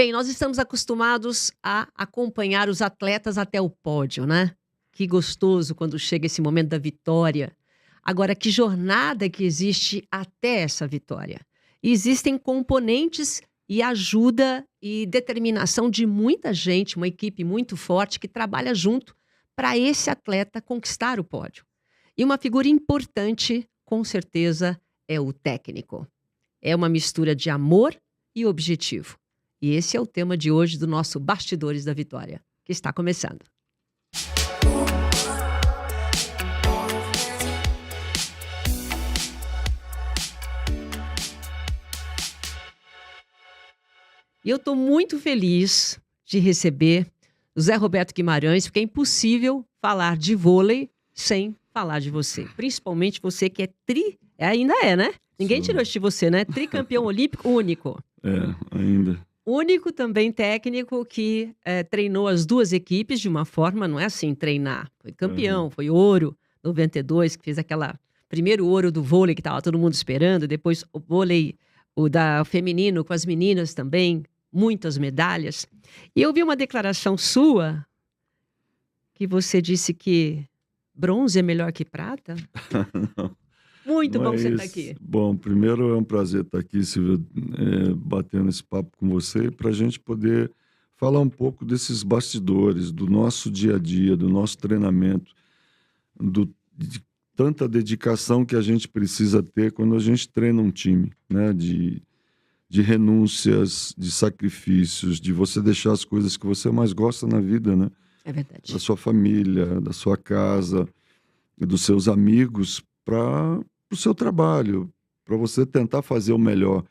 Bem, nós estamos acostumados a acompanhar os atletas até o pódio, né? Que gostoso quando chega esse momento da vitória. Agora, que jornada que existe até essa vitória? Existem componentes e ajuda e determinação de muita gente, uma equipe muito forte que trabalha junto para esse atleta conquistar o pódio. E uma figura importante, com certeza, é o técnico. É uma mistura de amor e objetivo. E esse é o tema de hoje do nosso Bastidores da Vitória, que está começando. E eu estou muito feliz de receber o Zé Roberto Guimarães, porque é impossível falar de vôlei sem falar de você. Principalmente você que ainda é, né? Ninguém tirou isso de você, né? Tricampeão olímpico único. Ainda. Único também técnico que treinou as duas equipes de uma forma, não é assim, treinar. Foi campeão, foi ouro, 92, que fez aquela primeiro ouro do vôlei que estava todo mundo esperando, depois o vôlei, o da feminino com as meninas também, muitas medalhas. E eu vi uma declaração sua que você disse que bronze é melhor que prata? Não. Muito bom que você está aqui. Bom, primeiro é um prazer estar aqui, Silvia, batendo esse papo com você, para a gente poder falar um pouco desses bastidores, do nosso dia a dia, do nosso treinamento, de tanta dedicação que a gente precisa ter quando a gente treina um time, né? De renúncias, de sacrifícios, de você deixar as coisas que você mais gosta na vida, né? É verdade. Da sua família, da sua casa, e dos seus amigos, para o seu trabalho, para você tentar fazer o melhor.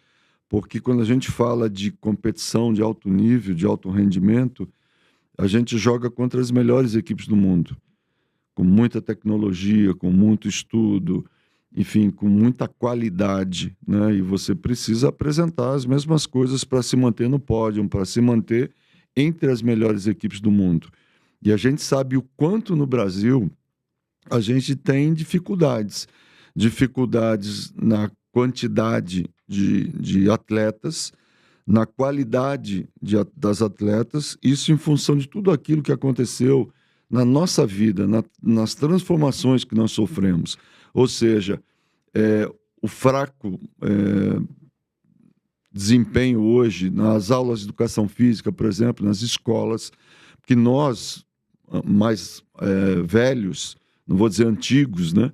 Porque quando a gente fala de competição de alto nível, de alto rendimento, a gente joga contra as melhores equipes do mundo, com muita tecnologia, com muito estudo, enfim, com muita qualidade, né? E você precisa apresentar as mesmas coisas para se manter no pódio, para se manter entre as melhores equipes do mundo. E a gente sabe o quanto no Brasil a gente tem dificuldades na quantidade de atletas, na qualidade das atletas, isso em função de tudo aquilo que aconteceu na nossa vida, nas transformações que nós sofremos. Ou seja, o fraco desempenho hoje nas aulas de educação física, por exemplo, nas escolas, que nós, mais velhos, não vou dizer antigos, né?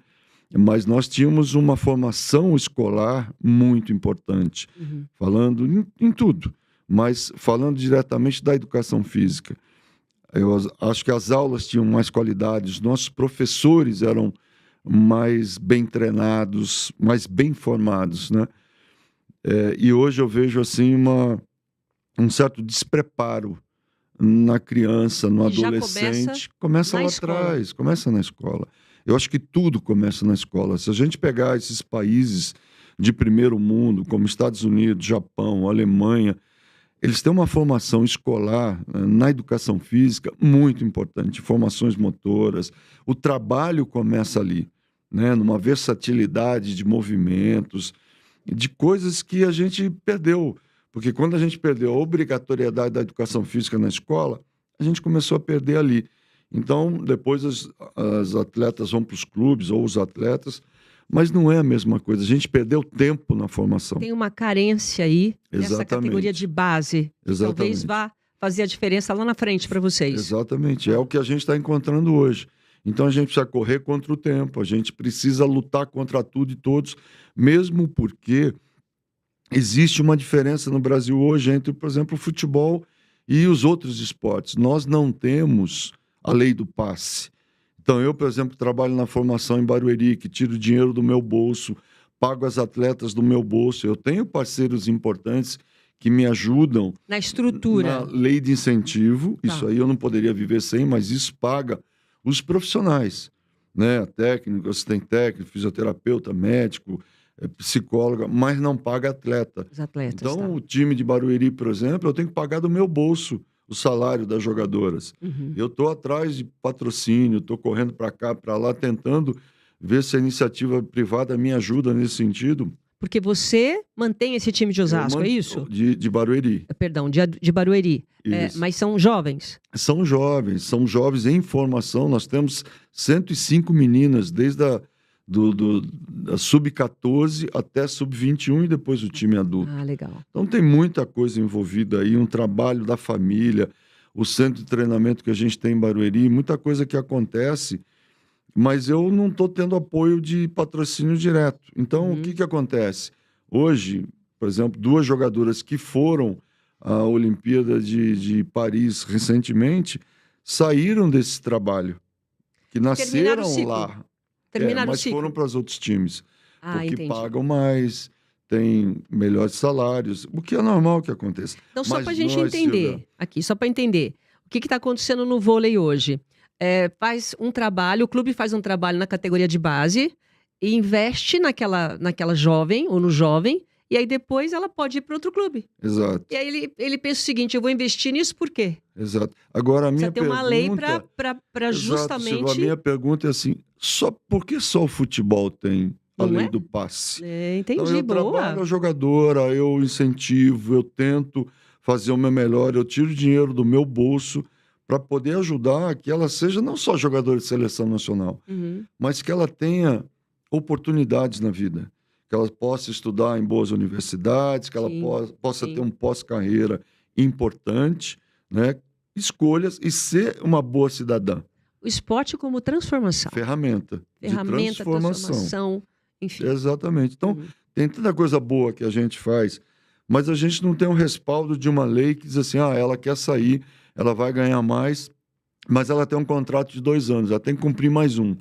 Mas nós tínhamos uma formação escolar muito importante, falando em tudo, mas falando diretamente da educação física. Eu acho que as aulas tinham mais qualidade, os nossos professores eram mais bem treinados, mais bem formados, né? E hoje eu vejo assim um certo despreparo na criança, no adolescente. Começa lá atrás, começa na escola. Eu acho que tudo começa na escola. Se a gente pegar esses países de primeiro mundo, como Estados Unidos, Japão, Alemanha, eles têm uma formação escolar na educação física muito importante, formações motoras. O trabalho começa ali, né? Numa versatilidade de movimentos, de coisas que a gente perdeu. Porque quando a gente perdeu a obrigatoriedade da educação física na escola, a gente começou a perder ali. Então, depois as atletas vão para os clubes, ou os atletas, mas não é a mesma coisa. A gente perdeu tempo na formação. Tem uma carência aí nessa categoria de base. Exatamente. Talvez vá fazer a diferença lá na frente para vocês. Exatamente. É o que a gente está encontrando hoje. Então, a gente precisa correr contra o tempo. A gente precisa lutar contra tudo e todos, mesmo porque existe uma diferença no Brasil hoje entre, por exemplo, o futebol e os outros esportes. Nós não temos a lei do passe. Então, eu, por exemplo, trabalho na formação em Barueri, que tiro dinheiro do meu bolso, pago as atletas do meu bolso. Eu tenho parceiros importantes que me ajudam na estrutura, na lei de incentivo. Isso aí eu não poderia viver sem, mas isso paga os profissionais, né? Técnico, assistente técnico, fisioterapeuta, médico, psicóloga, mas não paga atleta. Os atletas, então, o time de Barueri, por exemplo, eu tenho que pagar do meu bolso o salário das jogadoras. Eu estou atrás de patrocínio, estou correndo para cá, para lá, tentando ver se a iniciativa privada me ajuda nesse sentido. Porque você mantém esse time de Osasco, é isso? De Barueri. Perdão, de Barueri. Mas são jovens? São jovens em formação. Nós temos 105 meninas, desde da sub-14 até sub-21 e depois o time adulto. Ah, legal. Então tem muita coisa envolvida aí, um trabalho da família, o centro de treinamento que a gente tem em Barueri, muita coisa que acontece, mas eu não estou tendo apoio de patrocínio direto. Então, o que acontece? Hoje, por exemplo, 2 jogadoras que foram à Olimpíada de Paris recentemente saíram desse trabalho, que nasceram lá. Mas foram para os outros times, porque entendi. pagam mais, têm melhores salários, o que é normal que aconteça. Então, só para a gente entender, só para entender, o que está acontecendo no vôlei hoje? Faz um trabalho, o clube faz um trabalho na categoria de base e investe naquela jovem ou no jovem, e aí depois ela pode ir para outro clube. Exato. E aí ele pensa o seguinte, eu vou investir nisso por quê? Exato. Agora, a minha pergunta... Você tem uma lei para justamente... Silvia, a minha pergunta é assim, por que só o futebol tem a lei do passe? Entendi, então, eu trabalho a jogadora, eu incentivo, eu tento fazer o meu melhor, eu tiro dinheiro do meu bolso para poder ajudar que ela seja não só jogadora de seleção nacional, mas que ela tenha oportunidades na vida. Que ela possa estudar em boas universidades, que ela possa ter um pós-carreira importante, né? Escolhas e ser uma boa cidadã. O esporte como transformação. Ferramenta de transformação. Enfim. Exatamente. Então, tem tanta coisa boa que a gente faz, mas a gente não tem um respaldo de uma lei que diz assim, ela quer sair, ela vai ganhar mais, mas ela tem um contrato de 2 anos, ela tem que cumprir mais um.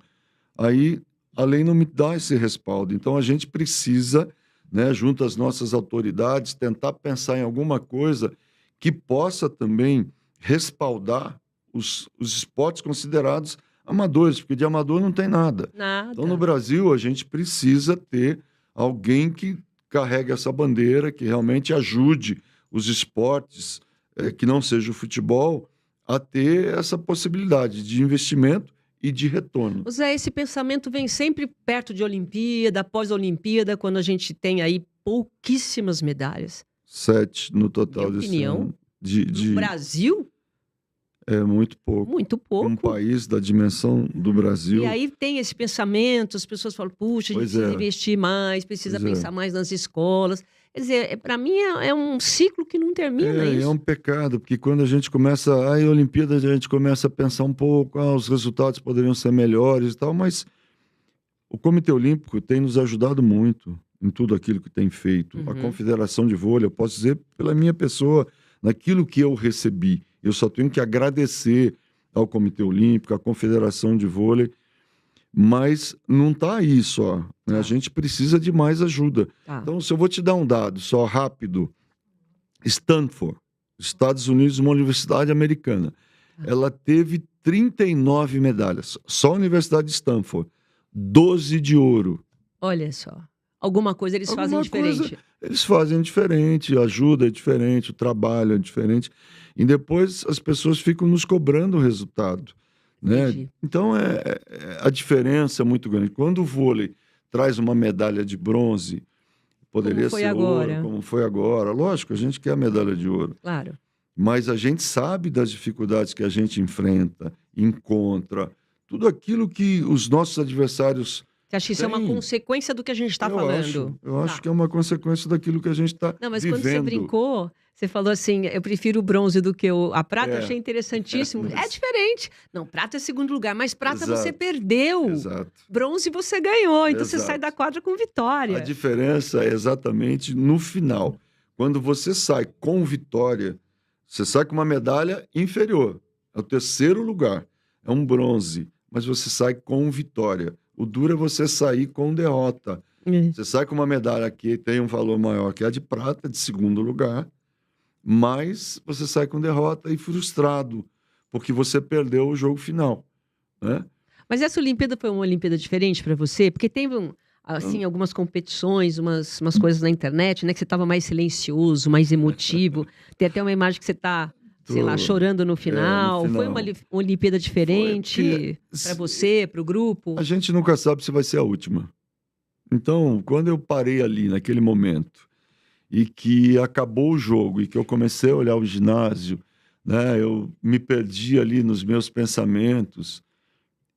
Aí, a lei não me dá esse respaldo. Então, a gente precisa, né, junto às nossas autoridades, tentar pensar em alguma coisa que possa também respaldar os esportes considerados amadores, porque de amador não tem nada. Então, no Brasil, a gente precisa ter alguém que carregue essa bandeira, que realmente ajude os esportes, que não seja o futebol, a ter essa possibilidade de investimento e de retorno. Zé, esse pensamento vem sempre perto de Olimpíada, pós-Olimpíada, quando a gente tem aí pouquíssimas medalhas. 7 no total desse ano. No Brasil? É muito pouco. Muito pouco. Um país da dimensão do Brasil. E aí tem esse pensamento, as pessoas falam, puxa, a gente precisa investir mais, precisa pensar mais nas escolas. Quer dizer, para mim é um ciclo que não termina isso. É um pecado, porque quando a gente começa, a Olimpíada, a gente começa a pensar um pouco, os resultados poderiam ser melhores e tal, mas o Comitê Olímpico tem nos ajudado muito em tudo aquilo que tem feito. A Confederação de Vôlei, eu posso dizer pela minha pessoa, naquilo que eu recebi. Eu só tenho que agradecer ao Comitê Olímpico, à Confederação de Vôlei, mas não está aí só. Né? A gente precisa de mais ajuda. Então, se eu vou te dar um dado só rápido, Stanford, Estados Unidos, uma universidade americana, ela teve 39 medalhas. Só a Universidade de Stanford, 12 de ouro. Olha só. Alguma coisa eles fazem diferente. Eles fazem diferente, a ajuda é diferente, o trabalho é diferente. E depois as pessoas ficam nos cobrando o resultado. Né? Então, a diferença é muito grande. Quando o vôlei traz uma medalha de bronze, poderia ser ouro, como foi agora. Lógico, a gente quer a medalha de ouro. Claro. Mas a gente sabe das dificuldades que a gente enfrenta, encontra, tudo aquilo que os nossos adversários... Você acha que isso é uma consequência do que a gente está falando? Eu acho que é uma consequência daquilo que a gente está vivendo. Não, mas quando você brincou, você falou assim, eu prefiro o bronze do que a prata, eu achei interessantíssimo. É diferente. Não, prata é segundo lugar, mas prata você perdeu. Exato. Bronze você ganhou, então você sai da quadra com vitória. A diferença é exatamente no final. Quando você sai com vitória, você sai com uma medalha inferior. É o 3º lugar. É um bronze, mas você sai com vitória. O duro é você sair com derrota. Você sai com uma medalha que tem um valor maior que a de prata, de 2º lugar, mas você sai com derrota e frustrado, porque você perdeu o jogo final. Né? Mas essa Olimpíada foi uma Olimpíada diferente para você? Porque teve algumas competições, umas coisas na internet, né? Que você estava mais silencioso, mais emotivo. Tem até uma imagem que você está... sei lá, chorando no final. Foi uma Olimpíada diferente para você, para o grupo? A gente nunca sabe se vai ser a última. Então, quando eu parei ali naquele momento e que acabou o jogo e que eu comecei a olhar o ginásio, né, eu me perdi ali nos meus pensamentos,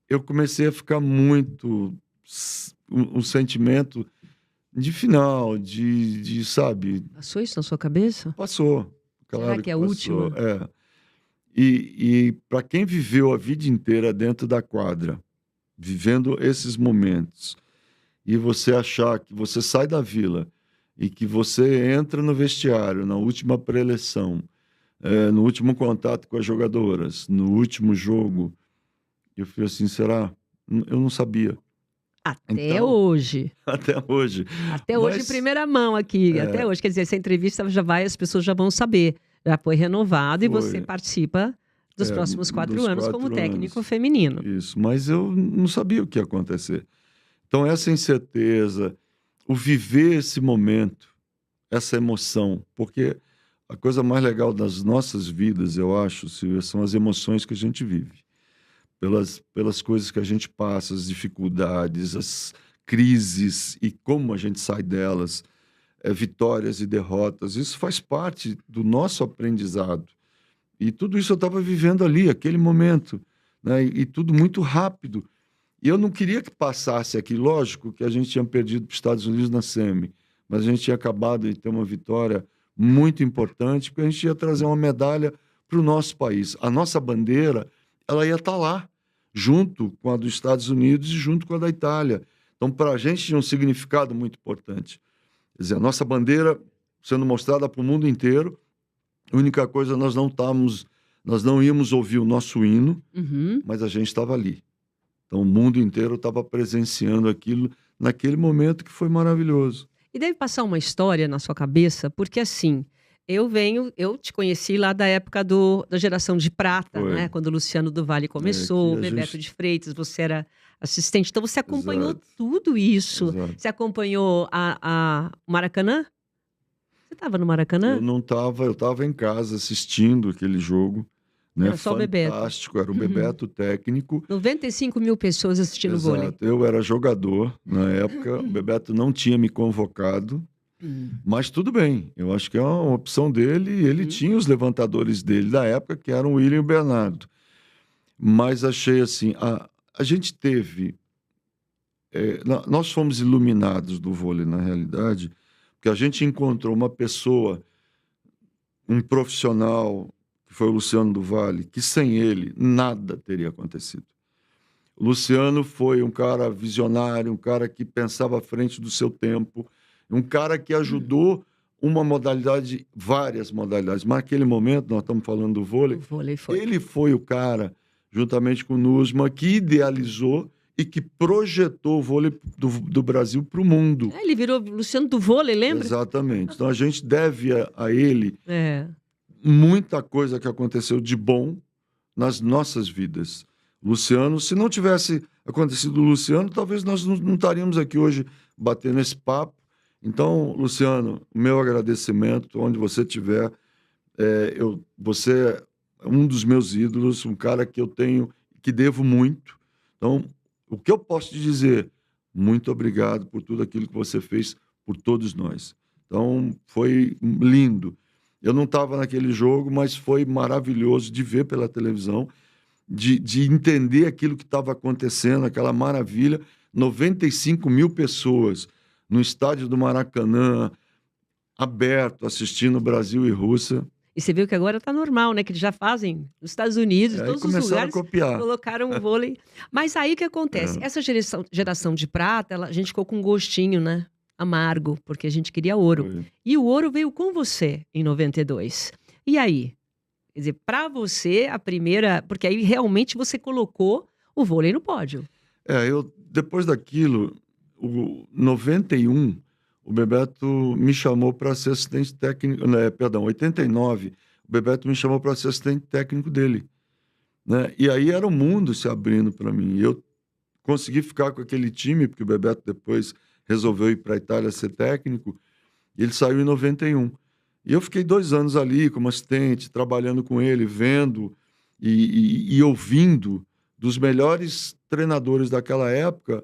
eu comecei a ficar muito um sentimento de final, sabe, Passou isso na sua cabeça? passou, Será claro que que é a passou, última? é. E para quem viveu a vida inteira dentro da quadra, vivendo esses momentos, e você achar que você sai da Vila e que você entra no vestiário na última pré-eleção, no último contato com as jogadoras, no último jogo, eu falei assim, será? Eu não sabia. Até Então, hoje. até hoje. Até hoje, em Mas primeira mão aqui. Até é, hoje. Quer dizer, essa entrevista já vai, as pessoas já vão saber. Já foi renovado e você foi participa dos próximos 4 dos anos como 4 anos. técnico feminino. Isso, mas eu não sabia o que ia acontecer. Então, essa incerteza, o viver esse momento, essa emoção, porque a coisa mais legal das nossas vidas, eu acho, Silvia, são as emoções que a gente vive, pelas coisas que a gente passa, as dificuldades, as crises e como a gente sai delas, vitórias e derrotas. Isso faz parte do nosso aprendizado. E tudo isso eu estava vivendo ali, aquele momento, né? E tudo muito rápido. E eu não queria que passasse aqui. Lógico que a gente tinha perdido para os Estados Unidos na semi, mas a gente tinha acabado de ter uma vitória muito importante, porque a gente ia trazer uma medalha para o nosso país. A nossa bandeira, ela ia estar lá, junto com a dos Estados Unidos e junto com a da Itália. Então, para a gente tinha um significado muito importante. Quer dizer, a nossa bandeira sendo mostrada para o mundo inteiro, a única coisa, nós não íamos ouvir o nosso hino, Uhum. mas a gente estava ali. Então, o mundo inteiro estava presenciando aquilo naquele momento que foi maravilhoso. E deve passar uma história na sua cabeça, porque assim, eu te conheci lá da época da geração de prata, Foi. né? Quando o Luciano do Vale Que começou, o a Bebeto gente... de Freitas, você era assistente, então você acompanhou Exato, tudo isso. exato. Você acompanhou o Maracanã? Você estava no Eu Maracanã? não estava, eu estava em casa assistindo aquele jogo, né? Era só o Bebeto. Fantástico, era o Bebeto técnico. 95 mil pessoas assistindo vôlei. Exato, eu era jogador na época, o Bebeto não tinha me convocado, mas tudo bem, eu acho que é uma opção dele, e ele Uhum. tinha os levantadores dele da época, que eram o William e o Bernardo. Mas achei assim, a gente teve, nós fomos iluminados do vôlei, na realidade, porque a gente encontrou uma pessoa, um profissional, que foi o Luciano do Vale, que sem ele nada teria acontecido. O Luciano foi um cara visionário, um cara que pensava à frente do seu tempo, um cara que ajudou uma modalidade, várias modalidades, mas naquele momento, nós estamos falando do O vôlei, vôlei foi. ele foi o cara, juntamente com o Nusma, que idealizou e que projetou o vôlei do Brasil para o mundo. Ele virou Luciano do Vôlei, lembra? Exatamente. Então a gente deve a ele É. muita coisa que aconteceu de bom nas nossas vidas. Luciano, se não tivesse acontecido o Luciano, talvez nós não estaríamos aqui hoje batendo esse papo. Então, Luciano, meu agradecimento, onde você estiver. Você é um dos meus ídolos, um cara que eu tenho, que devo muito. Então, o que eu posso te dizer? Muito obrigado por tudo aquilo que você fez por todos nós. Então, foi lindo. Eu não estava naquele jogo, mas foi maravilhoso de ver pela televisão, de entender aquilo que estava acontecendo, aquela maravilha. 95 mil pessoas no estádio do Maracanã, aberto, assistindo Brasil e Rússia. E você viu que agora está normal, né? Que eles já fazem nos Estados Unidos, em Aí todos os começaram a lugares, copiar. colocaram o vôlei. Mas aí o que acontece? É. Essa geração de prata, a gente ficou com um gostinho, né? Amargo, porque a gente queria ouro. Foi. E o ouro veio com você em 92. E aí? Quer dizer, para você, a primeira. Porque aí realmente você colocou o vôlei no pódio. Depois daquilo, o 91, o Bebeto me chamou para ser assistente técnico, perdão, 89, o Bebeto me chamou para ser assistente técnico dele, né? E aí era o mundo se abrindo para mim. Eu consegui ficar com aquele time, porque o Bebeto depois resolveu ir para a Itália ser técnico, e ele saiu em 91. E eu fiquei 2 anos ali como assistente, trabalhando com ele, vendo e ouvindo dos melhores treinadores daquela época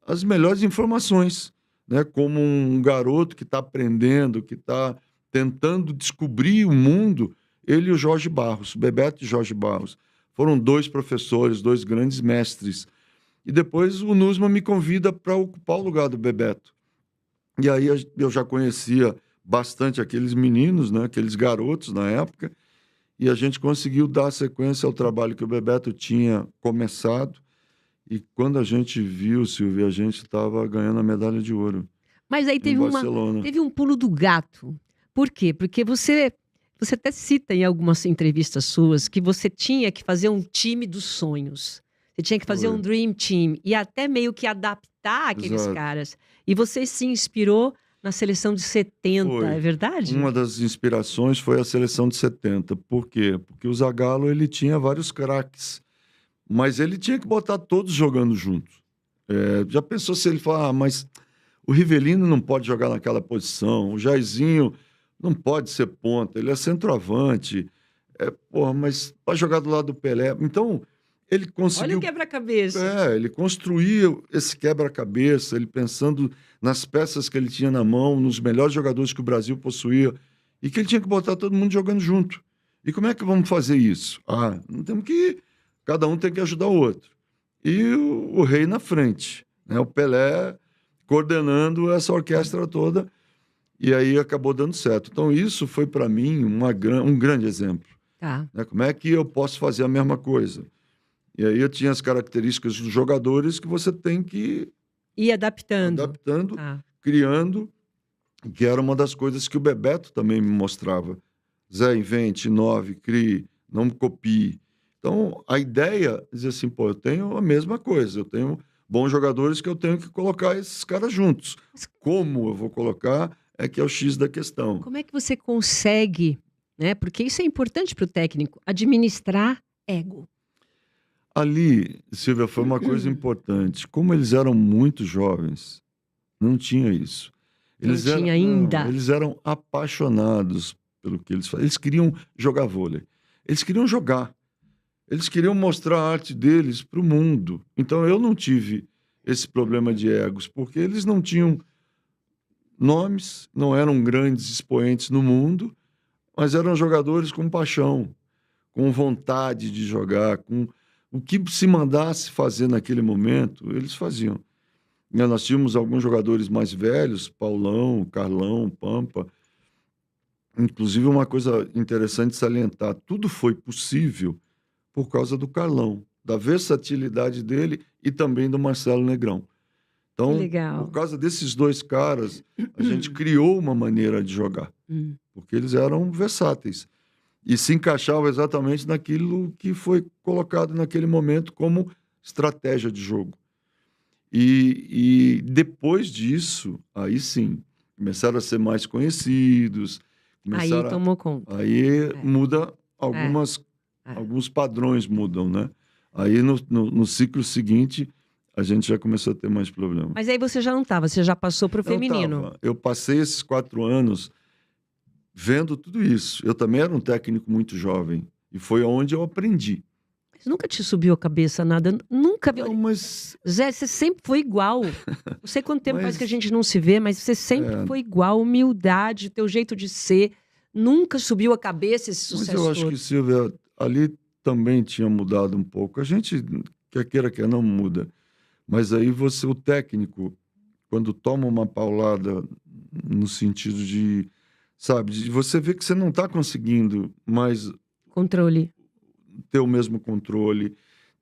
as melhores informações, né? Como um garoto que está aprendendo, que está tentando descobrir o mundo, ele e o Jorge Barros, Bebeto e Jorge Barros. Foram 2 professores, 2 grandes mestres. E depois o Nussmann me convida para ocupar o lugar do Bebeto. E aí eu já conhecia bastante aqueles meninos, né? Aqueles garotos na época, e a gente conseguiu dar sequência ao trabalho que o Bebeto tinha começado. E quando a gente viu, Silvia, a gente estava ganhando a medalha de ouro Mas aí em Barcelona. teve um pulo do gato. Por quê? Porque você até cita em algumas entrevistas suas que você tinha que fazer um time dos sonhos. Você tinha que fazer Foi. um dream team e até meio que adaptar aqueles Exato. caras. E você se inspirou na seleção de 70, Foi. é verdade? Uma das inspirações foi a seleção de 70. Por quê? Porque o Zagallo, ele tinha vários craques, mas ele tinha que botar todos jogando juntos. Já pensou se ele falar, mas o Rivelino não pode jogar naquela posição, o Jairzinho não pode ser ponta, ele é centroavante. Porra, mas vai jogar do lado do Pelé. Então, ele Olha conseguiu. o quebra-cabeça. Ele construía esse quebra-cabeça, ele pensando nas peças que ele tinha na mão, nos melhores jogadores que o Brasil possuía, e que ele tinha que botar todo mundo jogando junto. E como é que vamos fazer isso? Não temos que. Cada um tem que ajudar o outro. E o rei na frente, né? O Pelé coordenando essa orquestra toda, e aí acabou dando certo. Então, isso foi para mim um grande exemplo. Tá. Né? Como é que eu posso fazer a mesma coisa? E aí eu tinha as características dos jogadores que você tem que E adaptando. adaptando, Tá. criando, que era uma das coisas que o Bebeto também me mostrava. Zé, invente, inove, crie, não copie. Então, a ideia é dizer assim, pô, eu tenho a mesma coisa, eu tenho bons jogadores que eu tenho que colocar esses caras juntos. Como eu vou colocar é que é o X da questão. Como é que você consegue, né? Porque isso é importante para o técnico, administrar ego. Ali, Silvia, foi uma coisa importante. Como eles eram muito jovens, não tinha isso. Não tinha ainda. Eles eram apaixonados pelo que eles faziam. Eles queriam jogar vôlei. Eles queriam jogar. Eles queriam mostrar a arte deles para o mundo. Então, eu não tive esse problema de egos, porque eles não tinham nomes, não eram grandes expoentes no mundo, mas eram jogadores com paixão, com vontade de jogar, com o que se mandasse fazer naquele momento, eles faziam. Nós tínhamos alguns jogadores mais velhos, Paulão, Carlão, Pampa. Inclusive, uma coisa interessante de salientar, tudo foi possível por causa do Carlão, da versatilidade dele e também do Marcelo Negrão. Então, Legal. por causa desses 2 caras, a gente criou uma maneira de jogar, porque eles eram versáteis e se encaixavam exatamente naquilo que foi colocado naquele momento como estratégia de jogo. E depois disso, aí sim, começaram a ser mais conhecidos. Aí tomou conta. Aí muda alguns padrões mudam, né? Aí no ciclo seguinte, a gente já começou a ter mais problemas. Mas aí você já não estava, você já passou para o feminino. Eu passei esses 4 anos vendo tudo isso. Eu também era um técnico muito jovem. E foi onde eu aprendi. Mas nunca te subiu a cabeça nada? Nunca. Não, mas... Zé, você sempre foi igual. Não sei quanto tempo faz que a gente não se vê, mas você sempre foi igual. Humildade, teu jeito de ser. Nunca subiu a cabeça esse sucesso Mas eu acho que, Silvia, ali também tinha mudado um pouco. A gente, quer queira, quer não, muda. Mas aí o técnico, quando toma uma paulada no sentido de, sabe, de você vê que você não está conseguindo mais ter o mesmo controle,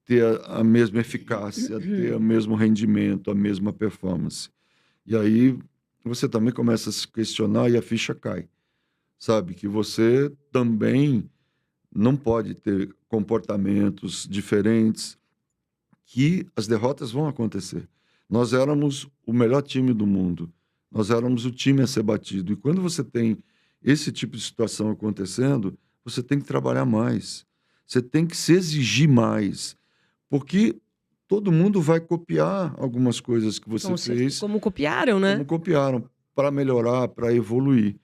ter a mesma eficácia, ter o mesmo rendimento, a mesma performance. E aí você também começa a se questionar e a ficha cai. Sabe, que você também não pode ter comportamentos diferentes, que as derrotas vão acontecer. Nós éramos o melhor time do mundo. Nós éramos o time a ser batido. E quando você tem esse tipo de situação acontecendo, você tem que trabalhar mais. Você tem que se exigir mais. Porque todo mundo vai copiar algumas coisas que você fez. Como copiaram, né? Como copiaram, para melhorar, para evoluir.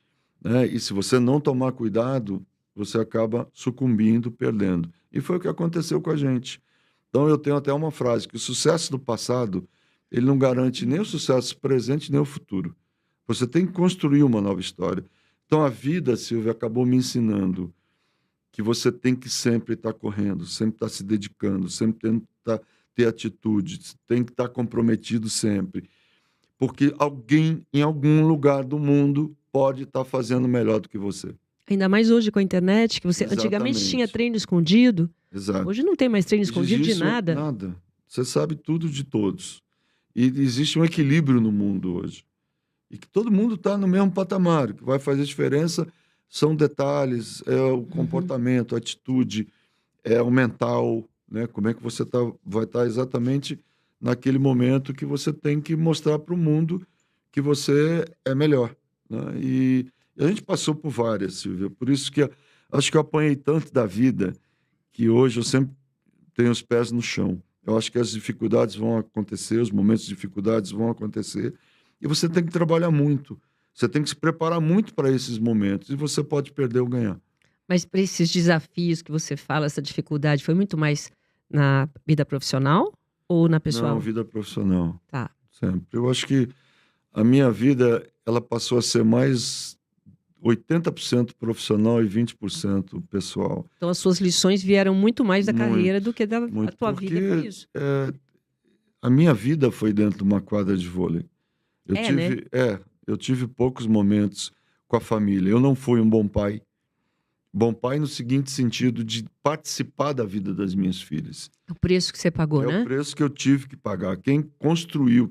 Né? E se você não tomar cuidado, você acaba sucumbindo, perdendo. E foi o que aconteceu com a gente. Então, eu tenho até uma frase, que o sucesso do passado Ele não garante nem o sucesso presente, nem o futuro. Você tem que construir uma nova história. Então, a vida, Silvia, acabou me ensinando que você tem que sempre estar correndo, sempre estar se dedicando, sempre tentar ter atitude, tem que estar comprometido sempre. Porque alguém, em algum lugar do mundo, pode estar fazendo melhor do que você. Ainda mais hoje com a internet, que você antigamente tinha Exatamente. treino escondido. Exato. Hoje não tem mais treino escondido de Existe nada. nada. Você sabe tudo de todos. E existe um equilíbrio no mundo hoje. E que todo mundo está no mesmo patamar. O que vai fazer diferença são detalhes, é o comportamento, a atitude, é o mental, né? Como é que você vai estar exatamente naquele momento que você tem que mostrar para o mundo que você é melhor, né? E a gente passou por várias, Silvia. Por isso que acho que eu apanhei tanto da vida que hoje eu sempre tenho os pés no chão. Eu acho que as dificuldades vão acontecer, os momentos de dificuldades vão acontecer, e você tem que trabalhar muito. Você tem que se preparar muito para esses momentos, e você pode perder ou ganhar. Mas para esses desafios que você fala, essa dificuldade, foi muito mais na vida profissional ou na Não, pessoal? vida profissional, Tá. sempre. Eu acho que a minha vida, ela passou a ser mais 80% profissional e 20% pessoal. Então as suas lições vieram muito mais da Muito, carreira do que da muito, tua vida por porque isso. a minha vida foi dentro de uma quadra de vôlei. Né? Eu tive poucos momentos com a família. Eu não fui um bom pai. Bom pai no seguinte sentido, de participar da vida das minhas filhas. É o preço que você pagou, É o né? preço que eu tive que pagar. Quem construiu,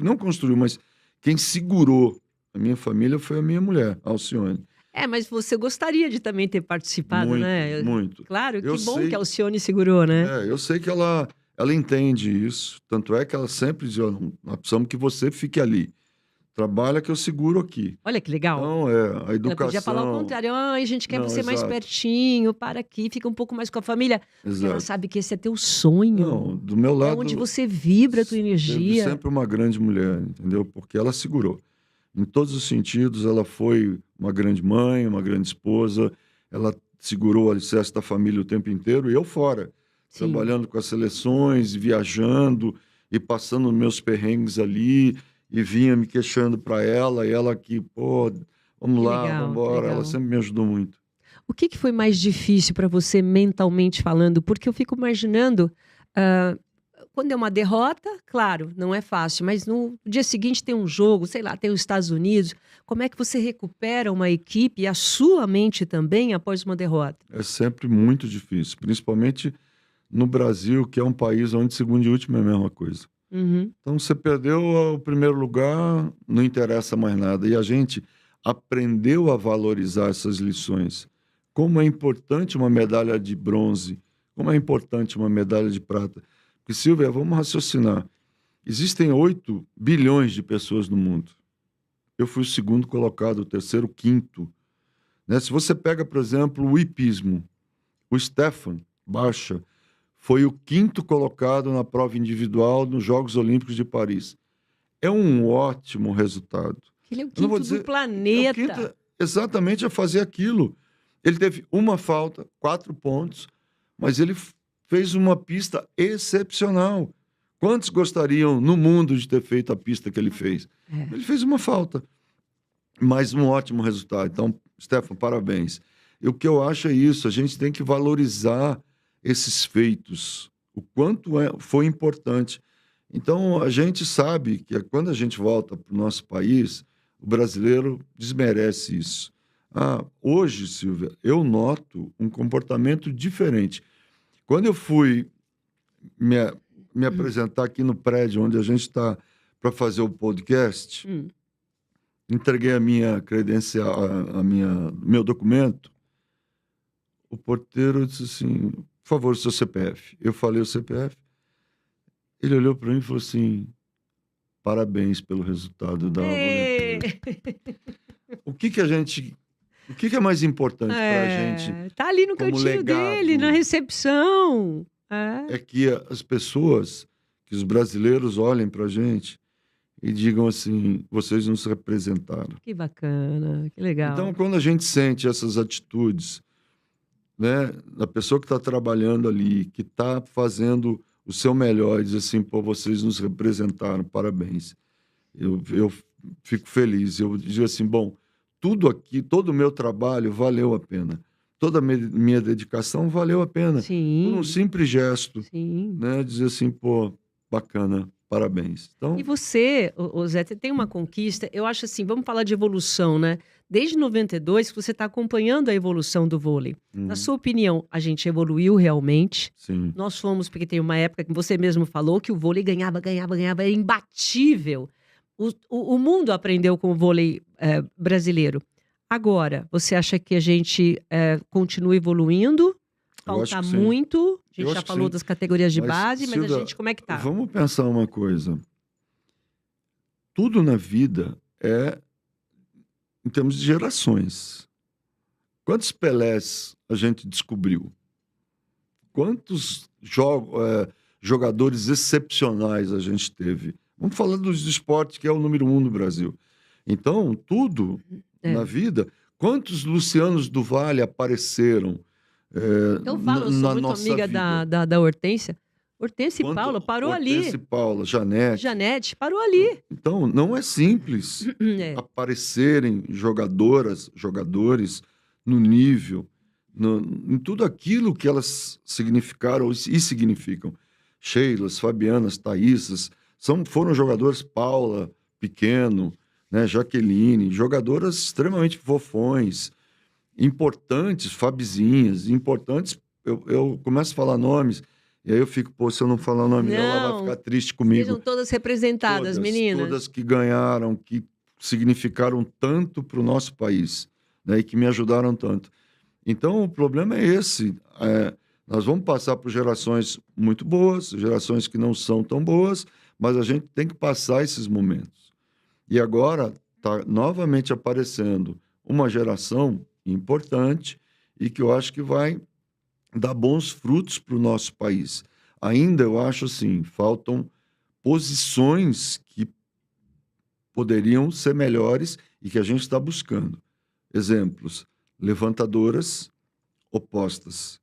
não construiu, mas quem segurou a minha família foi a minha mulher, Alcione. Mas você gostaria de também ter participado, Muito, né? muito. Claro, Eu que bom que a sei, Alcione segurou, né? eu sei que ela entende isso. Tanto é que ela sempre diz: "Ó, nós precisamos que você fique ali. Trabalha que eu seguro aqui." Olha que legal. Então, a Ela podia falar o educação. contrário. Ai, a gente quer Não, você mais exato, pertinho, para aqui, fica um pouco mais com a família. Porque ela exato. sabe que esse é teu sonho. Não, do meu É onde lado, você vibra a tua teve energia. sempre uma grande mulher, entendeu? Porque ela segurou. Em todos os sentidos, ela foi uma grande mãe, uma grande esposa. Ela segurou o alicerce da família o tempo inteiro, e eu fora, Sim, trabalhando com as seleções, viajando e passando meus perrengues ali, e vinha me queixando para ela, e ela que, pô, vamos que lá, vamos legal, que embora. Ela legal. sempre me ajudou muito. O que foi mais difícil para você mentalmente falando? Porque eu fico imaginando, ah, quando é uma derrota, claro, não é fácil, mas no dia seguinte tem um jogo, sei lá, tem os Estados Unidos. Como é que você recupera uma equipe e a sua mente também após uma derrota? É sempre muito difícil, principalmente no Brasil, que é um país onde segundo e último é a mesma coisa. Uhum. Então, você perdeu o primeiro lugar, não interessa mais nada. E a gente aprendeu a valorizar essas lições. Como é importante uma medalha de bronze, como é importante uma medalha de prata. Porque, Silvia, vamos raciocinar. Existem 8 bilhões de pessoas no mundo. Eu fui o segundo colocado, o terceiro, o quinto. Né? Se você pega, por exemplo, o hipismo, o Stefan Baixa foi o quinto colocado na prova individual nos Jogos Olímpicos de Paris. É um ótimo resultado. Ele é o Eu não vou quinto do dizer, é o quinto planeta. exatamente a fazer aquilo. Ele teve uma falta, 4 pontos, mas ele fez uma pista excepcional. Quantos gostariam no mundo de ter feito a pista que ele fez? É. Ele fez uma falta, mas um ótimo resultado. Então, Stefan, parabéns. E o que eu acho é isso, a gente tem que valorizar esses feitos, o quanto foi importante. Então, a gente sabe que quando a gente volta para o nosso país, o brasileiro desmerece isso. Hoje, Silvia, eu noto um comportamento diferente. Quando eu fui me apresentar aqui no prédio onde a gente está para fazer o podcast, Hum. entreguei a minha credencial, meu documento. O porteiro disse assim: "Por favor, seu CPF." Eu falei o CPF. Ele olhou para mim e falou assim: "Parabéns pelo resultado da Ê! Olimpíada." O que que a gente, o que que é mais importante para a gente Tá ali no como cantinho dele, na legado? recepção. É que as pessoas, que os brasileiros olhem para a gente e digam assim: "Vocês nos representaram." Que bacana, que Então, legal. quando a gente sente essas atitudes, né, da pessoa que está trabalhando ali, que está fazendo o seu melhor e dizer assim, pô, vocês nos representaram, parabéns. Eu fico feliz. Eu digo assim, bom, tudo aqui, todo o meu trabalho valeu a pena. Toda a minha dedicação valeu a pena. Por um Sim, simples gesto, sim. né? Dizer assim, pô, bacana, parabéns. E Então, você, Zé, você tem uma conquista, eu acho assim, vamos falar de evolução, né? Desde 92 que você está acompanhando a evolução do vôlei. Na uhum, sua opinião, a gente evoluiu realmente? sim. Nós fomos, porque tem uma época que você mesmo falou que o vôlei ganhava, ganhava, ganhava, era imbatível. O mundo aprendeu com o vôlei brasileiro. Agora, você acha que a gente continua evoluindo? Eu acho Falta que sim. muito? A Eu gente acho já que falou sim. das categorias de Mas, base, mas a Silvia, gente como é que tá? vamos pensar uma coisa. Tudo na vida é em termos de gerações. Quantos Pelés a gente descobriu? Quantos jogadores excepcionais a gente teve? Vamos falar dos esportes, que é o número um no Brasil. Então, tudo na É. vida. Quantos Lucianos do Vale apareceram Eu falo, eu sou na muito nossa amiga vida? da Hortência. Hortência e Quanto Paula, parou Hortência e ali. Paula, Janete. Janete, parou ali. Então, não é simples É. aparecerem jogadoras, jogadores no nível, em tudo aquilo que elas significaram e significam. Sheilas, Fabianas, Thaísas, foram jogadoras Paula, Pequeno, né, Jaqueline, jogadoras extremamente fofões, importantes, Fabizinhas, importantes. Eu começo a falar nomes, e aí eu fico, pô, se eu não falar o nome dela, ela vai Não, ficar triste sejam comigo. todas representadas, Todas, meninas. todas que ganharam, que significaram tanto para o nosso país, né, e que me ajudaram tanto. Então, o problema é esse. Nós vamos passar por gerações muito boas, gerações que não são tão boas, mas a gente tem que passar esses momentos. E agora está novamente aparecendo uma geração importante e que eu acho que vai dar bons frutos para o nosso país. Ainda eu acho assim, faltam posições que poderiam ser melhores e que a gente está buscando. Exemplos: levantadoras opostas,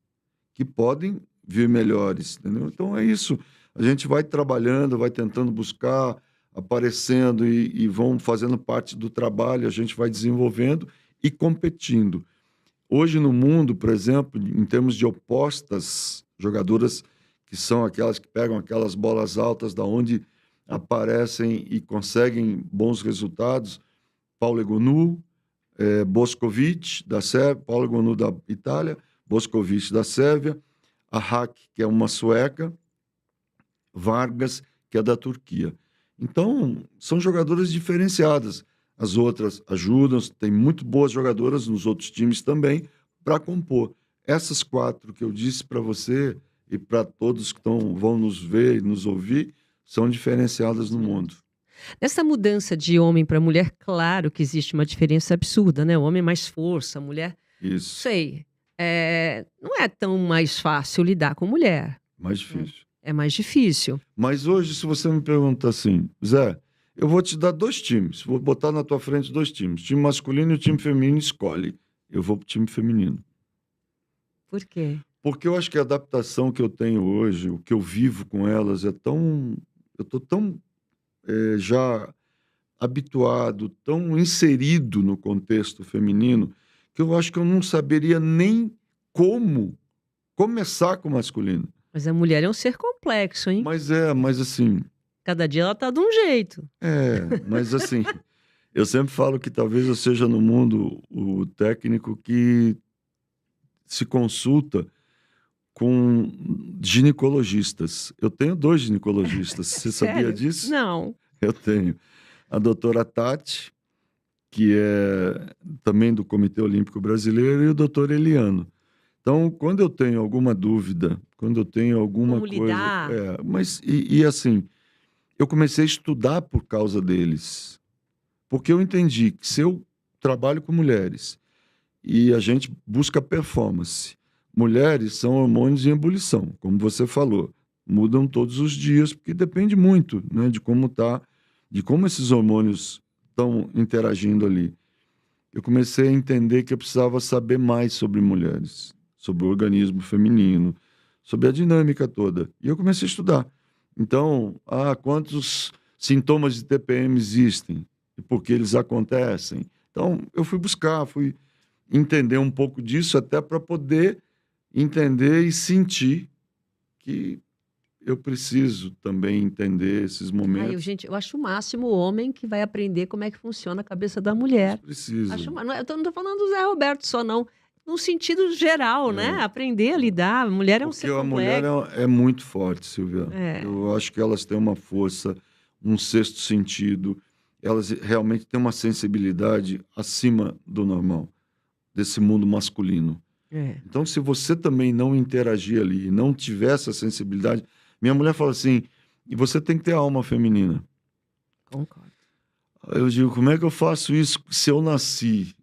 que podem vir melhores, entendeu? Então é isso. A gente vai trabalhando, vai tentando buscar, aparecendo e vão fazendo parte do trabalho, a gente vai desenvolvendo e competindo. Hoje no mundo, por exemplo, em termos de opostas, jogadoras que são aquelas que pegam aquelas bolas altas da onde aparecem e conseguem bons resultados, Paula Egonu, Boskovic, da Sérvia, Paula Egonu da Itália, Boskovic da Sérvia, a Hack, que é uma sueca, Vargas, que é da Turquia. Então, são jogadoras diferenciadas. As outras ajudam, tem muito boas jogadoras nos outros times também para compor. Essas quatro que eu disse para você e para todos que vão nos ver e nos ouvir, são diferenciadas no mundo. Nessa mudança de homem para mulher, claro que existe uma diferença absurda, né? O homem é mais força, a mulher, não Isso, sei, não é tão mais fácil lidar com mulher. mais difícil. É mais difícil. Mas hoje, se você me pergunta assim, Zé, eu vou te dar dois times, vou botar na tua frente dois times, time masculino e o time feminino, escolhe. Eu vou pro time feminino. Por quê? Porque eu acho que a adaptação que eu tenho hoje, o que eu vivo com elas é tão... Eu tô tão já habituado, tão inserido no contexto feminino, que eu acho que eu não saberia nem como começar com o masculino. Mas a mulher é um ser complexo, hein? Mas assim, Cada dia ela tá de um jeito. mas assim, eu sempre falo que talvez eu seja no mundo o técnico que se consulta com ginecologistas. Eu tenho dois ginecologistas. Você sabia Sério? disso? Não. Eu tenho. A doutora Tati, que é também do Comitê Olímpico Brasileiro, e o doutor Eliano. Então, quando eu tenho alguma dúvida, quando eu tenho alguma Como coisa... lidar? Assim, eu comecei a estudar por causa deles. Porque eu entendi que se eu trabalho com mulheres e a gente busca performance, mulheres são hormônios em ebulição, como você falou. Mudam todos os dias, porque depende muito, né, de como tá, de como esses hormônios estão interagindo ali. Eu comecei a entender que eu precisava saber mais sobre mulheres, sobre o organismo feminino, sobre a dinâmica toda. E eu comecei a estudar. Então, quantos sintomas de TPM existem e por que eles acontecem? Então, eu fui buscar, fui entender um pouco disso até para poder entender e sentir que eu preciso também entender esses momentos. Eu acho o máximo o homem que vai aprender como é que funciona a cabeça da mulher. Preciso. Eu não estou falando do Zé Roberto só, não. No sentido geral, né? Aprender a lidar. A mulher é um ser Porque a mulher complexo. é muito forte, Silvia. É. Eu acho que elas têm uma força, um sexto sentido. Elas realmente têm uma sensibilidade acima do normal, desse mundo masculino. É. Então, se você também não interagir ali, não tiver essa sensibilidade... Minha mulher fala assim, e você tem que ter alma feminina. Concordo. Eu digo, como é que eu faço isso se eu nasci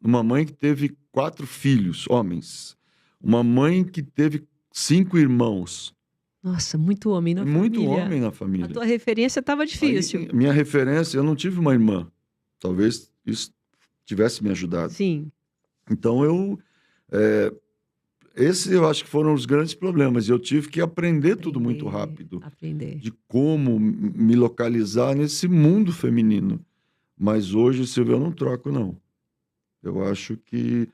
uma mãe que teve 4 filhos, homens, uma mãe que teve 5 irmãos. Nossa, muito homem na Muito família. homem na família. A tua referência estava difícil. Aí, minha referência, eu não tive uma irmã. Talvez isso tivesse me ajudado. Sim. Então, esses eu acho que foram os grandes problemas. Eu tive que aprender tudo muito rápido. De como me localizar nesse mundo feminino. Mas hoje, Silvia, eu não troco, não. Eu acho que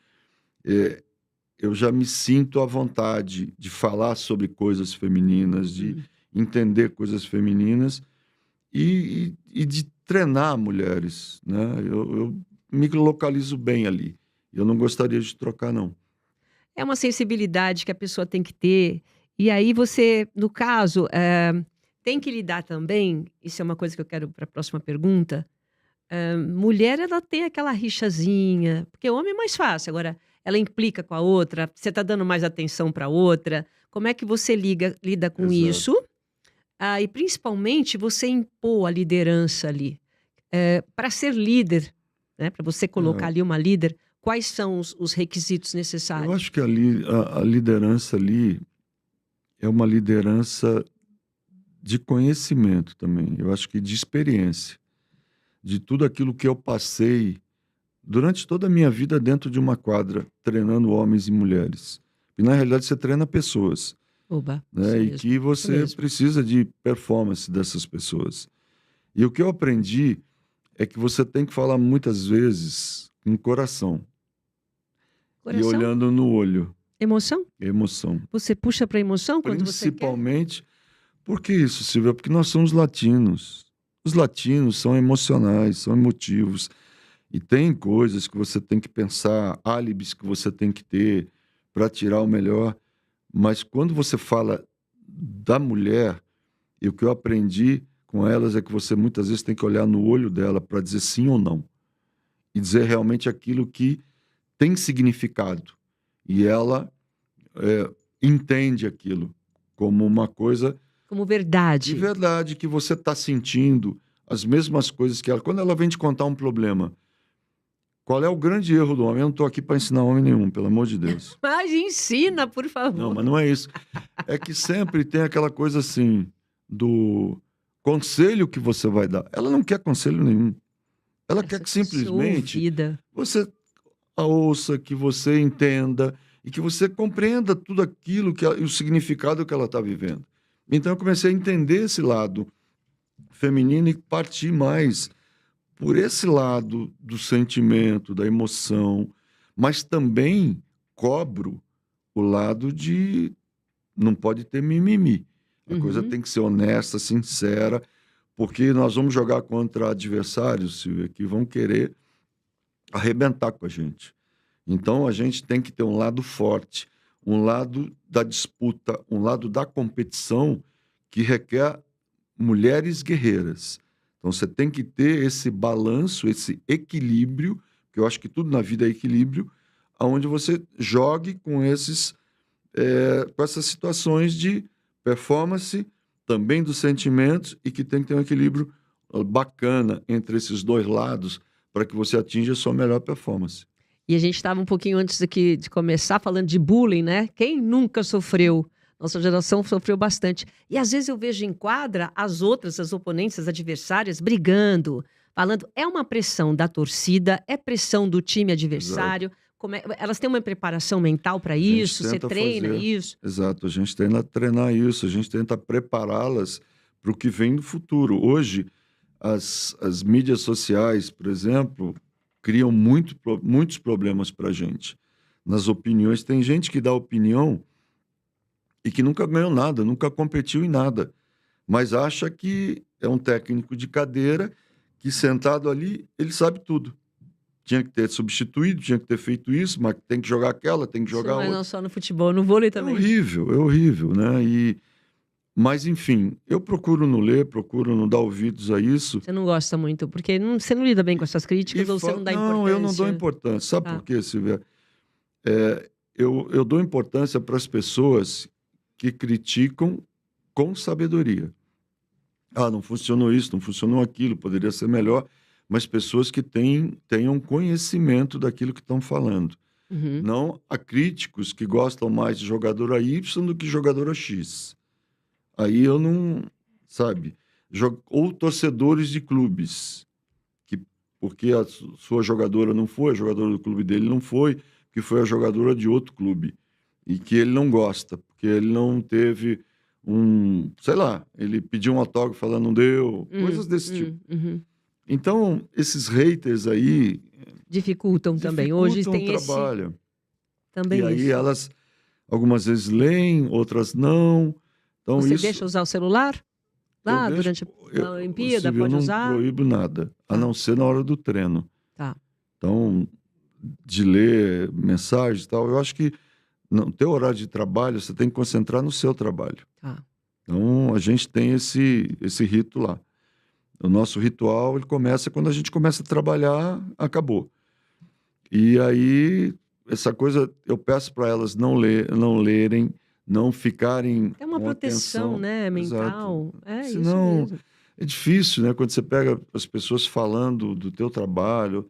eu já me sinto à vontade de falar sobre coisas femininas, de entender coisas femininas e de treinar mulheres, né? Eu me localizo bem ali. Eu não gostaria de trocar, não. É uma sensibilidade que a pessoa tem que ter. E aí você, no caso, tem que lidar também, isso é uma coisa que eu quero para a próxima pergunta, mulher, ela tem aquela rixazinha, porque o homem é mais fácil, agora ela implica com a outra, você está dando mais atenção para a outra, como é que você lida com isso? E principalmente você impor a liderança ali. Para ser líder, né, para você colocar ali uma líder, quais são os requisitos necessários? Eu acho que a liderança ali é uma liderança de conhecimento também, eu acho que de experiência, de tudo aquilo que eu passei durante toda a minha vida dentro de uma quadra, treinando homens e mulheres. E, na realidade, você treina pessoas. Oba, né? E que você precisa de performance dessas pessoas. E o que eu aprendi é que você tem que falar muitas vezes com coração. E olhando no olho. Emoção? Emoção. Você puxa para emoção quando você quer? Principalmente, por que isso, Silvia? Porque nós somos latinos. Os latinos são emocionais, são emotivos. E tem coisas que você tem que pensar, álibis que você tem que ter para tirar o melhor. Mas quando você fala da mulher, e o que eu aprendi com elas é que você muitas vezes tem que olhar no olho dela para dizer sim ou não. E dizer realmente aquilo que tem significado. E ela entende aquilo como uma coisa... Como verdade. De verdade, que você está sentindo as mesmas coisas que ela. Quando ela vem te contar um problema, qual é o grande erro do homem? Eu não estou aqui para ensinar homem nenhum, pelo amor de Deus. Mas ensina, por favor. Não, mas não é isso. É que sempre tem aquela coisa assim, do conselho que você vai dar. Ela não quer conselho nenhum. Ela quer que simplesmente você a ouça, que você entenda e que você compreenda tudo aquilo e o significado que ela está vivendo. Então eu comecei a entender esse lado feminino e partir mais por esse lado do sentimento, da emoção, mas também cobro o lado de não pode ter mimimi. A coisa tem que ser honesta, sincera, porque nós vamos jogar contra adversários, Silvia, que vão querer arrebentar com a gente. Então a gente tem que ter um lado forte, um lado da disputa, um lado da competição que requer mulheres guerreiras. Então você tem que ter esse balanço, esse equilíbrio, que eu acho que tudo na vida é equilíbrio, onde você jogue com com essas situações de performance, também dos sentimentos, e que tem que ter um equilíbrio bacana entre esses dois lados para que você atinja a sua melhor performance. E a gente estava um pouquinho antes aqui de começar falando de bullying, né? Quem nunca sofreu? Nossa geração sofreu bastante. E às vezes eu vejo em quadra as oponentes, as adversárias, brigando, falando. É uma pressão da torcida, é pressão do time adversário. Exato. Elas têm uma preparação mental para gente isso? Você tenta treina fazer. isso? Exato, a gente tenta treinar isso, a gente tenta prepará-las para o que vem no futuro. Hoje, as mídias sociais, por exemplo, criam muitos problemas para a gente. Nas opiniões, tem gente que dá opinião e que nunca ganhou nada, nunca competiu em nada, mas acha que é um técnico de cadeira que sentado ali, ele sabe tudo. Tinha que ter substituído, tinha que ter feito isso, mas tem que jogar aquela, tem que Isso jogar não é outra. não só no futebol, no vôlei É também. horrível, né? Mas, enfim, eu procuro não ler, procuro não dar ouvidos a isso. Você não gosta muito, porque você não lida bem com essas críticas ou você não dá importância? Não, eu não dou importância. Sabe Tá. por quê, Silvia? Eu dou importância para as pessoas que criticam com sabedoria. Ah, não funcionou isso, não funcionou aquilo, poderia ser melhor, mas pessoas que tenham conhecimento daquilo que estão falando. Uhum. Não há críticos que gostam mais de jogadora Y do que jogadora X. Aí eu não, sabe? Ou torcedores de clubes, que porque a sua jogadora não foi, a jogadora do clube dele não foi, que foi a jogadora de outro clube. E que ele não gosta, porque ele não teve sei lá, ele pediu um autógrafo, ela não deu, coisas desse tipo. Uhum. Então, esses haters aí Dificultam também. Hoje dificultam tem o trabalho. também E aí isso. elas, algumas vezes leem, outras não. Então, Você isso deixa usar o celular? Lá eu deixo, durante a Olimpíada, Silvia, eu pode não usar? proíbo nada, a Tá. não ser na hora do treino. Tá. Então, de ler mensagens e tal, eu acho que no teu horário de trabalho, você tem que concentrar no seu trabalho. Tá. Então, a gente tem esse rito lá. O nosso ritual, ele começa quando a gente começa a trabalhar, acabou. E aí, essa coisa, eu peço para elas não lerem, não ficarem É uma com proteção, atenção. né, mental. Exato. É isso Senão, mesmo. é difícil, né? Quando você pega as pessoas falando do teu trabalho.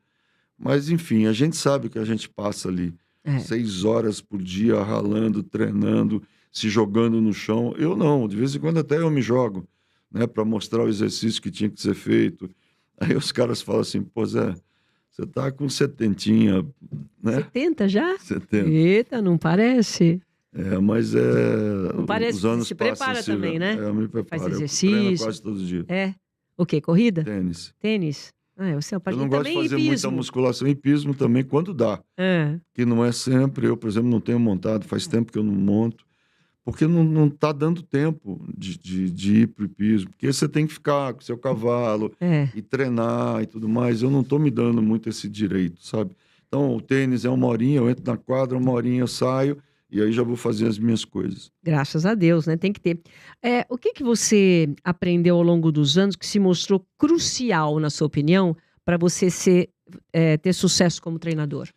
Mas, enfim, a gente sabe o que a gente passa ali. É. 6 horas por dia, ralando, treinando, se jogando no chão. Eu não, de vez em quando até eu me jogo, né? Para mostrar o exercício que tinha que ser feito. Aí os caras falam assim, pô, Zé, você tá com setentinha, né? 70 já? 70. Eita, não parece. Mas Não parece, os anos se passam, prepara Silvia. também, né? Eu me preparo. Faz Eu treino exercício. quase todos os dias. É. O quê? Corrida? Tênis. Tênis? Você é Eu não gosto de fazer muita hipismo. musculação e hipismo também quando dá. Que não é sempre. Eu, por exemplo, não tenho montado, faz tempo que eu não monto, porque não está dando tempo de ir para o hipismo, porque você tem que ficar com o seu cavalo e treinar e tudo mais. Eu não estou me dando muito esse direito, sabe? Então, o tênis é 1 horinha, eu entro na quadra, 1 horinha eu saio, e aí já vou fazer as minhas coisas. Graças a Deus, né? Tem que ter. O que você aprendeu ao longo dos anos que se mostrou crucial, na sua opinião, para você ter sucesso como treinador?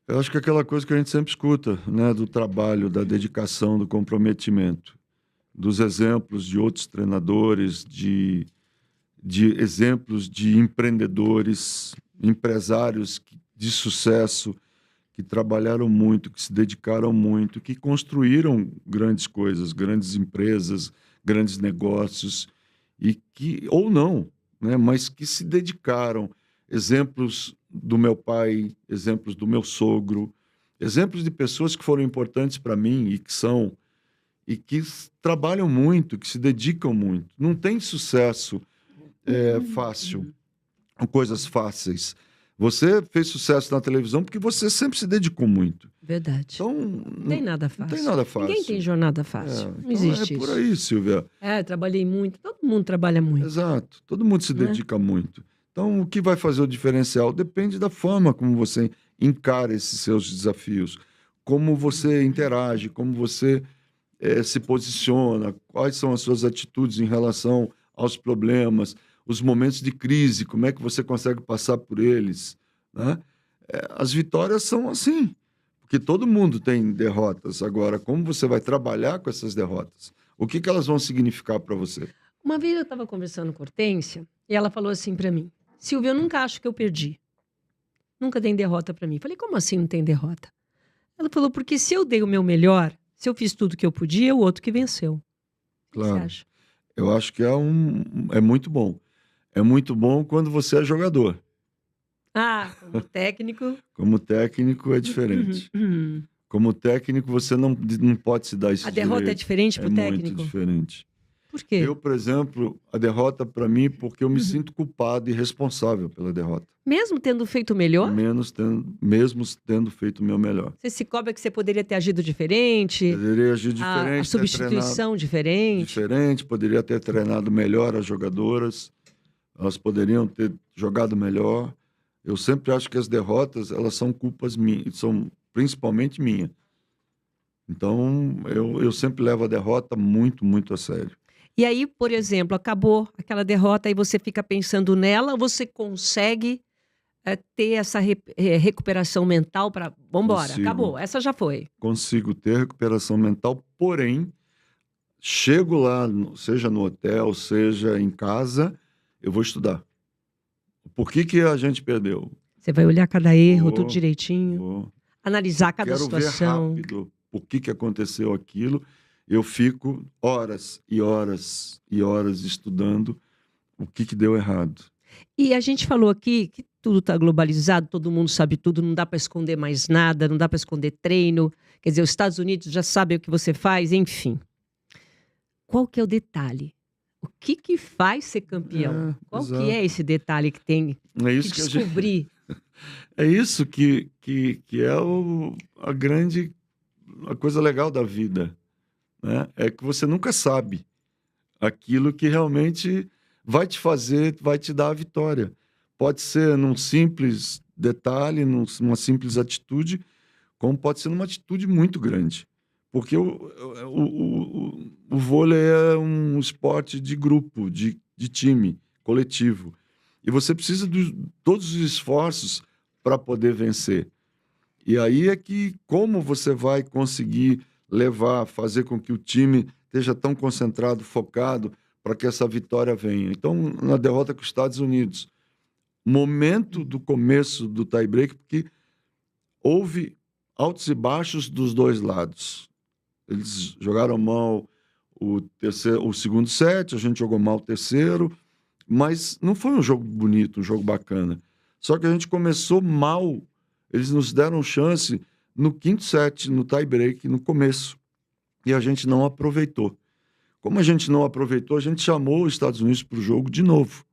Eu acho que é aquela coisa que a gente sempre escuta, né? Do trabalho, da dedicação, do comprometimento, dos exemplos de outros treinadores, de exemplos de empreendedores, empresários de sucesso, que trabalharam muito, que se dedicaram muito, que construíram grandes coisas, grandes empresas, grandes negócios, e que, ou não, né? Mas que se dedicaram. Exemplos do meu pai, exemplos do meu sogro, exemplos de pessoas que foram importantes para mim e que trabalham muito, que se dedicam muito. Não tem sucesso fácil, com coisas fáceis. Você fez sucesso na televisão porque você sempre se dedicou muito. Verdade. Então, não tem nada fácil. Não tem nada fácil. Ninguém tem jornada fácil. Não existe por isso. aí, Silvia. Trabalhei muito. Todo mundo trabalha muito. Exato. Todo mundo se dedica muito. Então, o que vai fazer o diferencial depende da forma como você encara esses seus desafios, como você interage, como você se posiciona, quais são as suas atitudes em relação aos problemas, os momentos de crise, como é que você consegue passar por eles, né? As vitórias são assim, porque todo mundo tem derrotas. Agora, como você vai trabalhar com essas derrotas? O que elas vão significar para você? Uma vez eu estava conversando com a Hortência e ela falou assim para mim, Silvia, eu nunca acho que eu perdi. Nunca tem derrota para mim. Falei, como assim não tem derrota? Ela falou, porque se eu dei o meu melhor, se eu fiz tudo que eu podia, o outro que venceu. Claro. O que você acha? Eu acho que é muito bom. É muito bom quando você é jogador. Ah, como técnico. Como técnico é diferente. Como técnico, você não pode se dar esse A derrota é direito. diferente para É o muito técnico? diferente. Por quê? Eu, por exemplo, a derrota para mim, porque eu me sinto culpado e responsável pela derrota. Mesmo tendo feito melhor? Mesmo tendo feito o meu melhor. Você se cobra que você poderia ter agido diferente? Poderia agir A diferente, ter treinado substituição diferente? poderia ter treinado melhor as jogadoras, elas poderiam ter jogado melhor. Eu sempre acho que as derrotas, elas são culpas minhas, são principalmente minhas. Então, eu sempre levo a derrota muito, muito a sério. E aí, por exemplo, acabou aquela derrota e você fica pensando nela, ou você consegue ter essa recuperação mental para... Vambora, Consigo. acabou, essa já foi. Consigo ter recuperação mental, porém, chego lá, seja no hotel, seja em casa, eu vou estudar. Por que a gente perdeu? Você vai olhar cada erro, tudo Vou, direitinho, vou. analisar cada Quero ver situação. rápido por que aconteceu aquilo. Eu fico horas e horas e horas estudando o que deu errado. E a gente falou aqui que tudo está globalizado, todo mundo sabe tudo, não dá para esconder mais nada, não dá para esconder treino. Quer dizer, os Estados Unidos já sabem o que você faz, enfim. Qual que é o detalhe? O que faz ser campeão? Qual exato. que é esse detalhe que tem É isso que que descobrir? É isso que é a coisa legal da vida, né? É que você nunca sabe aquilo que realmente vai te fazer, vai te dar a vitória. Pode ser num simples detalhe, numa simples atitude, como pode ser numa atitude muito grande. Porque o vôlei é um esporte de grupo, de time, coletivo. E você precisa de todos os esforços para poder vencer. E aí é que como você vai conseguir fazer com que o time esteja tão concentrado, focado, para que essa vitória venha. Então, na derrota com os Estados Unidos, momento do começo do tie-break, porque houve altos e baixos dos dois lados. Eles jogaram mal o segundo set, a gente jogou mal o terceiro, mas não foi um jogo bonito, um jogo bacana. Só que a gente começou mal. Eles nos deram chance no quinto set, no tie-break, no começo. E a gente não aproveitou. Como a gente não aproveitou, a gente chamou os Estados Unidos para o jogo de novo.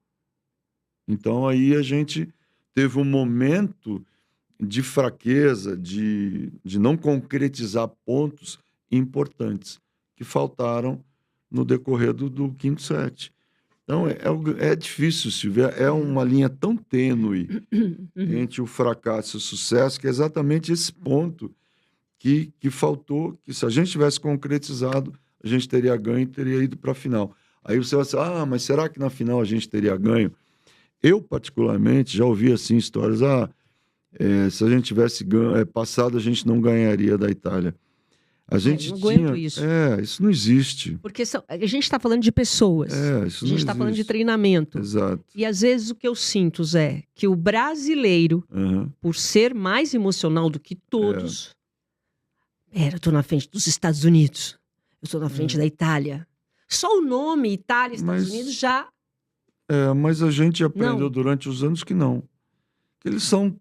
Então aí a gente teve um momento de fraqueza, de não concretizar pontos importantes que faltaram no decorrer do quinto set. Então, é difícil, Silvia, é uma linha tão tênue entre o fracasso e o sucesso, que é exatamente esse ponto que faltou, que se a gente tivesse concretizado, a gente teria ganho e teria ido para a final. Aí você vai dizer, mas será que na final a gente teria ganho? Eu, particularmente, já ouvi assim histórias, se a gente tivesse passado, a gente não ganharia da Itália. A gente não aguento isso. Isso não existe. Porque a gente está falando de pessoas. Isso a gente está falando de treinamento. Exato. E às vezes o que eu sinto, Zé, que o brasileiro, por ser mais emocional do que todos, eu estou na frente dos Estados Unidos, eu estou na frente da Itália. Só o nome Itália e Estados Unidos já... mas a gente aprendeu durante os anos que não. Que eles são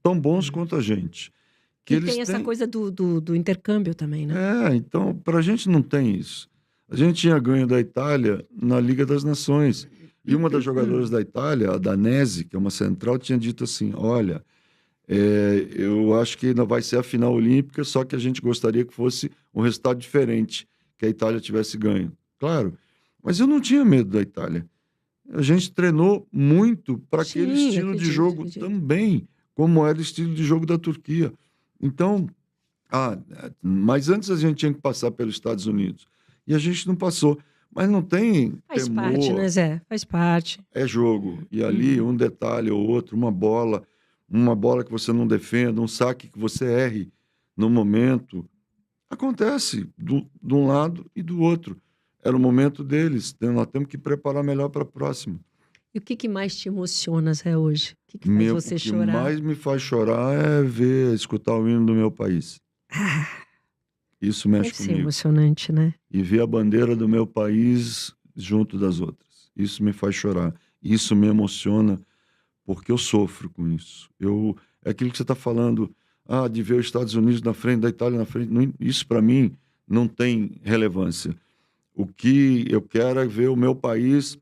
tão bons quanto a gente. E tem essa coisa do intercâmbio também, né? Então, para a gente não tem isso. A gente tinha ganho da Itália na Liga das Nações. E uma das jogadoras da Itália, a Danese, que é uma central, tinha dito assim, olha, eu acho que ainda vai ser a final olímpica, só que a gente gostaria que fosse um resultado diferente, que a Itália tivesse ganho. Claro, mas eu não tinha medo da Itália. A gente treinou muito para aquele estilo de jogo também, como era o estilo de jogo da Turquia. Então, mas antes a gente tinha que passar pelos Estados Unidos. E a gente não passou. Mas não tem Faz temor. parte, né, Zé? Faz parte. É jogo. E ali, um detalhe ou outro, uma bola que você não defenda, um saque que você erre no momento. Acontece de um lado e do outro. Era o momento deles. Nós temos que preparar melhor para a próxima. E o que mais te emociona, Zé, hoje? O que faz você chorar? O que mais me faz chorar é escutar o hino do meu país. Isso mexe comigo. Deve ser emocionante, né? E ver a bandeira do meu país junto das outras. Isso me faz chorar. Isso me emociona, porque eu sofro com isso. É aquilo que você está falando, de ver os Estados Unidos na frente, da Itália na frente, isso para mim não tem relevância. O que eu quero é ver o meu país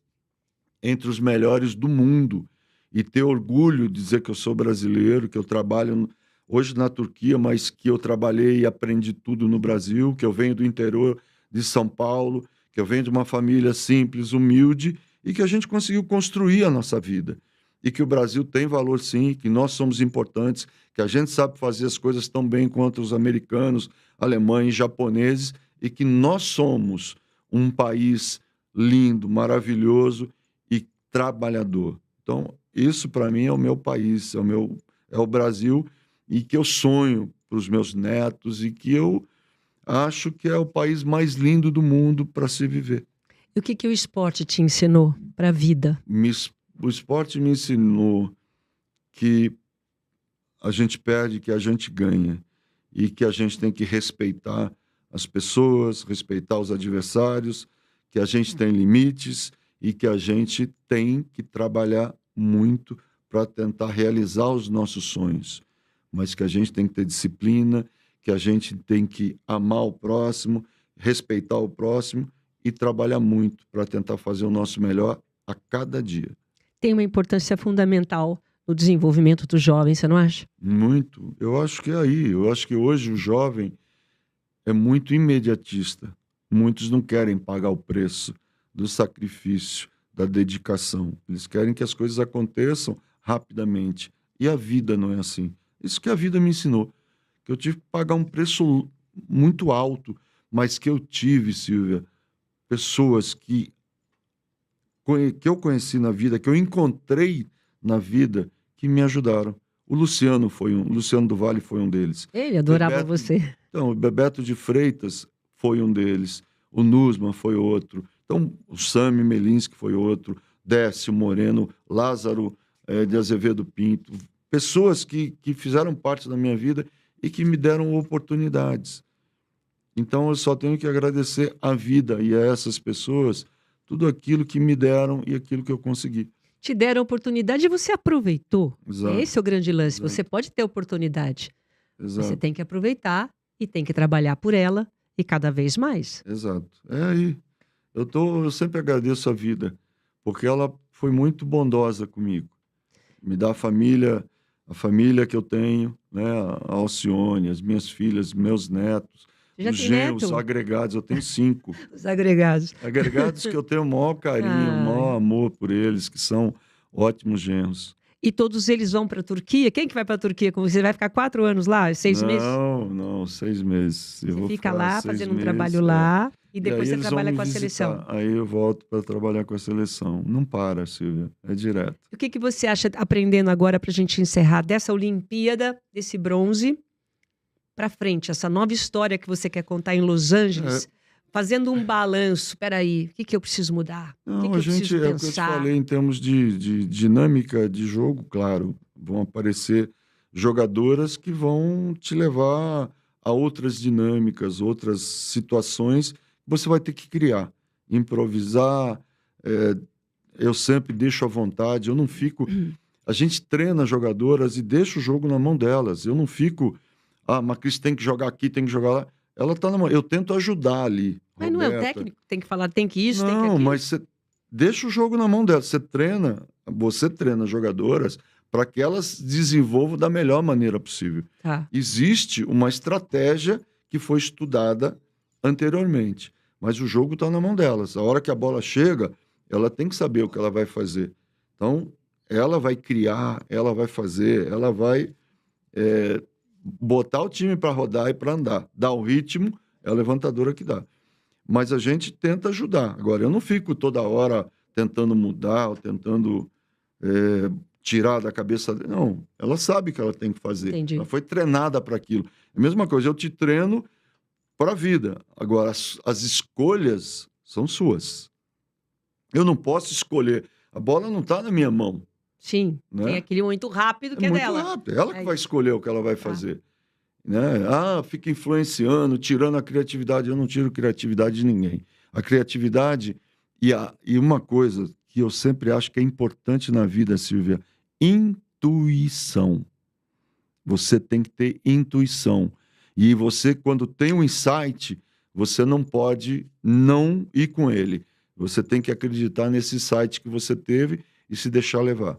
entre os melhores do mundo e ter orgulho de dizer que eu sou brasileiro, que eu trabalho hoje na Turquia, mas que eu trabalhei e aprendi tudo no Brasil, que eu venho do interior de São Paulo, que eu venho de uma família simples, humilde, e que a gente conseguiu construir a nossa vida. E que o Brasil tem valor sim, que nós somos importantes, que a gente sabe fazer as coisas tão bem quanto os americanos, alemães, japoneses, e que nós somos um país lindo, maravilhoso e trabalhador. Então, isso para mim é o meu país, é o Brasil, e que eu sonho para os meus netos e que eu acho que é o país mais lindo do mundo para se viver. E o que o esporte te ensinou para a vida? O esporte me ensinou que a gente perde, que a gente ganha, e que a gente tem que respeitar as pessoas, respeitar os adversários, que a gente tem limites e que a gente tem que trabalhar muito para tentar realizar os nossos sonhos, mas que a gente tem que ter disciplina, que a gente tem que amar o próximo, respeitar o próximo e trabalhar muito para tentar fazer o nosso melhor a cada dia. Tem uma importância fundamental no desenvolvimento dos jovens, você não acha? Muito. Eu acho que é aí. Eu acho que hoje o jovem é muito imediatista. Muitos não querem pagar o preço do sacrifício, da dedicação. Eles querem que as coisas aconteçam rapidamente. E a vida não é assim. Isso que a vida me ensinou. Que eu tive que pagar um preço muito alto, mas que eu tive, Silvia, pessoas que eu conheci na vida, que eu encontrei na vida, que me ajudaram. O Luciano do Vale foi um deles. Ele adorava você. Então, o Bebeto de Freitas foi um deles. O Nusman foi outro. Então, o Sami Melinski foi outro. Décio Moreno, Lázaro de Azevedo Pinto. Pessoas que fizeram parte da minha vida e que me deram oportunidades. Então, eu só tenho que agradecer à vida e a essas pessoas tudo aquilo que me deram e aquilo que eu consegui. Te deram oportunidade e você aproveitou. Exato. Esse é o grande lance. Exato. Você pode ter oportunidade. Exato. Você tem que aproveitar e tem que trabalhar por ela e cada vez mais. Exato. É aí. Eu sempre agradeço a vida, porque ela foi muito bondosa comigo. Me dá a família que eu tenho, né? A Alcione, as minhas filhas, meus netos. Já os tem genros neto? agregados, eu tenho 5. Os agregados. Agregados que eu tenho o maior carinho, o maior amor por eles, que são ótimos genros. E todos eles vão para a Turquia? Quem que vai para a Turquia com você? Vai ficar 4 anos lá? 6 meses? Não, 6 meses. Você fica lá fazendo um meses, trabalho lá e depois aí você trabalha com a visitar. seleção. Aí eu volto para trabalhar com a seleção. Não para, Silvia, é direto. O que você acha, aprendendo agora para a gente encerrar, dessa Olimpíada, desse bronze, para frente, essa nova história que você quer contar em Los Angeles, fazendo um balanço? Espera aí, o que eu preciso mudar? Não, o que eu preciso é o que eu te pensar? falei em termos de dinâmica de jogo, claro. Vão aparecer jogadoras que vão te levar a outras dinâmicas, outras situações que você vai ter que criar, improvisar. Eu sempre deixo à vontade, eu não fico... A gente treina jogadoras e deixa o jogo na mão delas. Eu não fico... mas Cris tem que jogar aqui, tem que jogar lá. Ela tá na mão. Eu tento ajudar ali. Mas não é o técnico que tem que falar, tem que isso, tem que aquilo? Não, mas você deixa o jogo na mão dela. Você treina jogadoras para que elas desenvolvam da melhor maneira possível. Tá. Existe uma estratégia que foi estudada anteriormente, mas o jogo está na mão delas. A hora que a bola chega, ela tem que saber o que ela vai fazer. Então, ela vai criar, ela vai fazer, ela vai botar o time para rodar e para andar. Dar o ritmo, é a levantadora que dá. Mas a gente tenta ajudar. Agora, eu não fico toda hora tentando mudar, ou tentando tirar da cabeça dela. Não, ela sabe o que ela tem que fazer. Entendi. Ela foi treinada para aquilo. É a mesma coisa, eu te treino para a vida. Agora, as escolhas são suas. Eu não posso escolher. A bola não está na minha mão. Sim, né? Tem aquele muito rápido que é muito dela. Rápido. Ela que vai escolher o que ela vai fazer. Né? Fica influenciando, tirando a criatividade. Eu não tiro criatividade de ninguém. A criatividade e uma coisa que eu sempre acho que é importante na vida, Silvia, intuição. Você tem que ter intuição. E você, quando tem um insight, você não pode não ir com ele. Você tem que acreditar nesse insight que você teve e se deixar levar.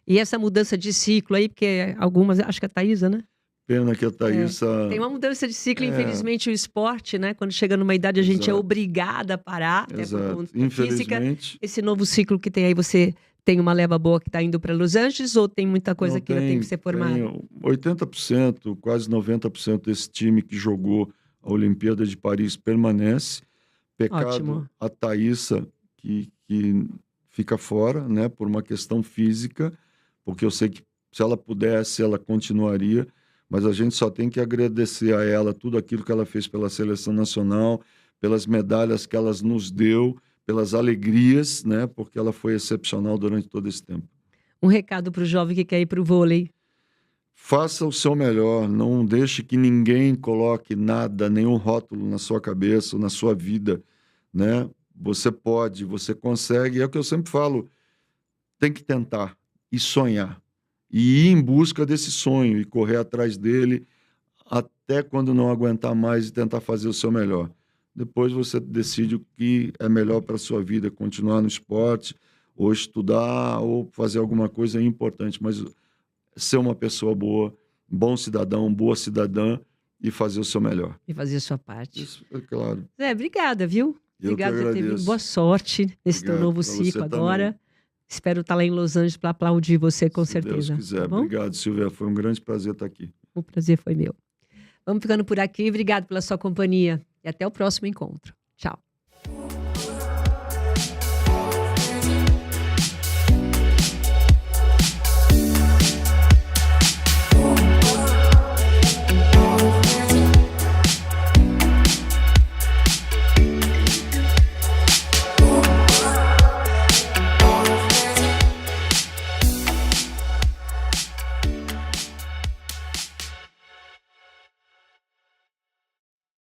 E essa mudança de ciclo aí, porque algumas, acho que é a Thaísa, né? Pena que a Thaísa... Tem uma mudança de ciclo, infelizmente, o esporte, né? Quando chega numa idade, a gente é obrigada a parar, até por conta da física. Esse novo ciclo que tem aí, você tem uma leva boa que está indo para Los Angeles ou tem muita coisa que ainda tem que ser formada? 80%, quase 90% desse time que jogou a Olimpíada de Paris permanece. Pecado Ótimo. a Thaísa, que fica fora, né? Por uma questão física, porque eu sei que se ela pudesse, ela continuaria. Mas a gente só tem que agradecer a ela tudo aquilo que ela fez pela seleção nacional, pelas medalhas que ela nos deu, pelas alegrias, né? Porque ela foi excepcional durante todo esse tempo. Um recado para o jovem que quer ir para o vôlei. Faça o seu melhor, não deixe que ninguém coloque nada, nenhum rótulo na sua cabeça ou na sua vida, né? Você pode, você consegue, é o que eu sempre falo, tem que tentar e sonhar. E ir em busca desse sonho e correr atrás dele até quando não aguentar mais e tentar fazer o seu melhor. Depois você decide o que é melhor para a sua vida, continuar no esporte, ou estudar, ou fazer alguma coisa importante. Mas ser uma pessoa boa, bom cidadão, boa cidadã e fazer o seu melhor. E fazer a sua parte. Isso, é claro. Zé, obrigada, viu? Obrigada por ter vindo. Boa sorte nesse teu novo ciclo agora. Também. Espero estar lá em Los Angeles para aplaudir você, com certeza. Se Deus quiser. Tá, obrigado, Silvia. Foi um grande prazer estar aqui. O prazer foi meu. Vamos ficando por aqui. Obrigado pela sua companhia. E até o próximo encontro. Tchau.